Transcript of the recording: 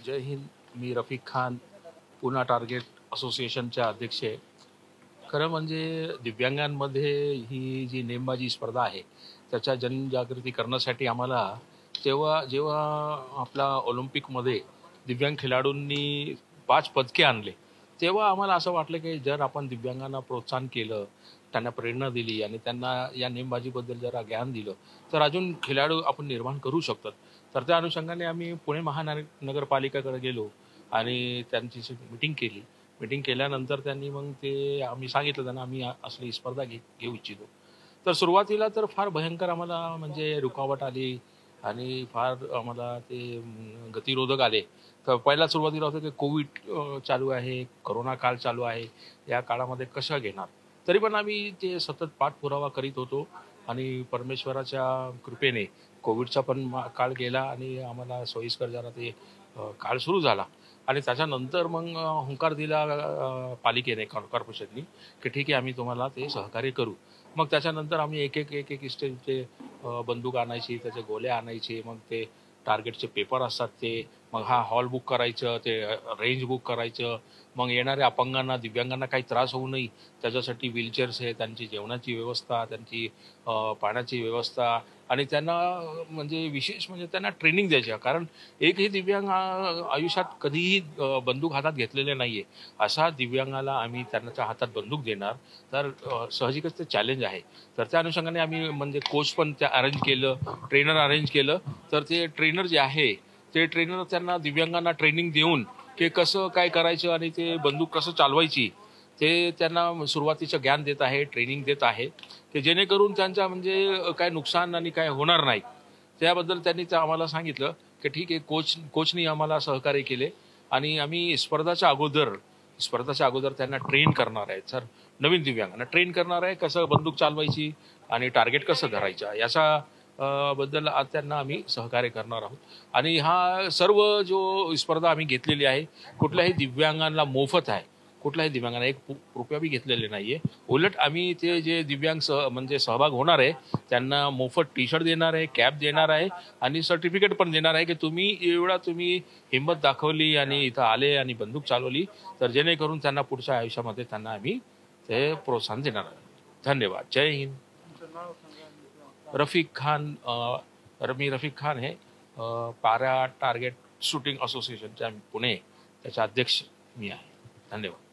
जय हिंद. मी Rafiq Khan, Poona target असोसिएशनचे अध्यक्ष आहे. खरं म्हणजे दिव्यांगांमध्ये ही जी नेमबाजी स्पर्धा आहे, त्याच्या जनजागृती करण्यासाठी आम्हाला जेव्हा आपला ऑलिम्पिकमध्ये दिव्यांग खेळाडूंनी 5 पदके आणले, तेव्हा आम्हाला असं वाटलं की जर आपण दिव्यांगांना प्रोत्साहन केलं, त्यांना प्रेरणा दिली आणि त्यांना या नेमबाजीबद्दल जरा ज्ञान दिलं, तर अजून खेळाडू आपण निर्माण करू शकतो. तर त्या अनुषंगाने आम्ही पुणे महानगरपालिकेकडे गेलो आणि त्यांची मीटिंग केली. मीटिंग केल्यानंतर त्यांनी मग ते आम्ही सांगितलं त्यांना आम्ही असली स्पर्धा घेऊ इच्छितो. तर सुरुवातीला तर फार भयंकर आम्हाला म्हणजे रुकावट आली आणि फार आम्हाला ते गतिरोधक आले. तर पहिला सुरुवातीला होतं की कोविड चालू आहे, कोरोना काळ चालू आहे. या काळामध्ये कसं घेणार? तरी पण आम्ही ते सतत पाठपुरावा करीत होतो आणि परमेश्वराच्या कृपेने कोविडचा पण काळ गेला आणि आम्हाला सोयीस्कर जरा ते काळ सुरू झाला. आणि त्याच्यानंतर मग हुंकार दिला पालिकेने कॉर्पोरेशननी की ठीक आहे आम्ही तुम्हाला ते सहकार्य करू. मग त्याच्यानंतर आम्ही एक स्टेजचे बंदूक आणायची, त्याचे गोळे आणायचे, मग ते टार्गेटचे पेपर असतात ते, मग हा हॉल बुक करायचं, ते रेंज बुक करायचं. मग येणाऱ्या अपंगांना, दिव्यांगांना काही त्रास होऊ नये त्याच्यासाठी व्हीलचेअर्स आहे, त्यांची जेवणाची व्यवस्था, त्यांची पाण्याची व्यवस्था आणि त्यांना म्हणजे विशेष म्हणजे त्यांना ट्रेनिंग द्यायची. कारण एकही दिव्यांग आयुष्यात कधीही बंदूक हातात घेतलेले नाही आहे. अशा दिव्यांगाला आम्ही त्यांच्या हातात बंदूक देणार, तर साहजिकच ते चॅलेंज आहे. तर त्या अनुषंगाने आम्ही म्हणजे कोच पण त्या अरेंज केलं, ट्रेनर अरेंज केलं. तर ते ट्रेनर जे आहे, ते ट्रेनर त्यांना दिव्यांगांना ट्रेनिंग देऊन की कसं काय करायचं आणि ते बंदूक कसं चालवायची, ते त्यांना सुरुवातीचं ज्ञान देत आहे, ट्रेनिंग देत आहे, की जेणेकरून त्यांचा म्हणजे काय नुकसान आणि काय होणार नाही. त्याबद्दल त्यांनी ते आम्हाला सांगितलं की ठीक आहे. कोचनी आम्हाला सहकार्य केले आणि आम्ही स्पर्धाच्या अगोदर त्यांना ट्रेन करणार आहे. सर नवीन दिव्यांगांना ट्रेन करणार आहे कसं बंदूक चालवायची आणि टार्गेट कसं धरायचं याचा बद्दल आज त्यांना आम्ही सहकार्य करणार आहोत. आणि हा सर्व जो स्पर्धा आम्ही घेतलेली आहे कुठल्याही दिव्यांगांना मोफत आहे. कुठल्याही दिव्यांगांना एक रुपया बी घेतलेले नाहीये. उलट आम्ही ते जे दिव्यांग म्हणजे सहभाग होणार आहे त्यांना मोफत टी शर्ट देणार आहे, कॅप देणार आहे आणि सर्टिफिकेट पण देणार आहे की तुम्ही हिंमत दाखवली आणि इथं आले आणि बंदूक चालवली, तर जेणेकरून त्यांना पुढच्या आयुष्यामध्ये त्यांना आम्ही ते प्रोत्साहन देणार आहोत. धन्यवाद. जय हिंद. रफिक खान. मी रफिक खान आहे. पॅरा टार्गेट शूटिंग असोसिएशनचे आम्ही पुणे त्याचे अध्यक्ष मी आहे. धन्यवाद.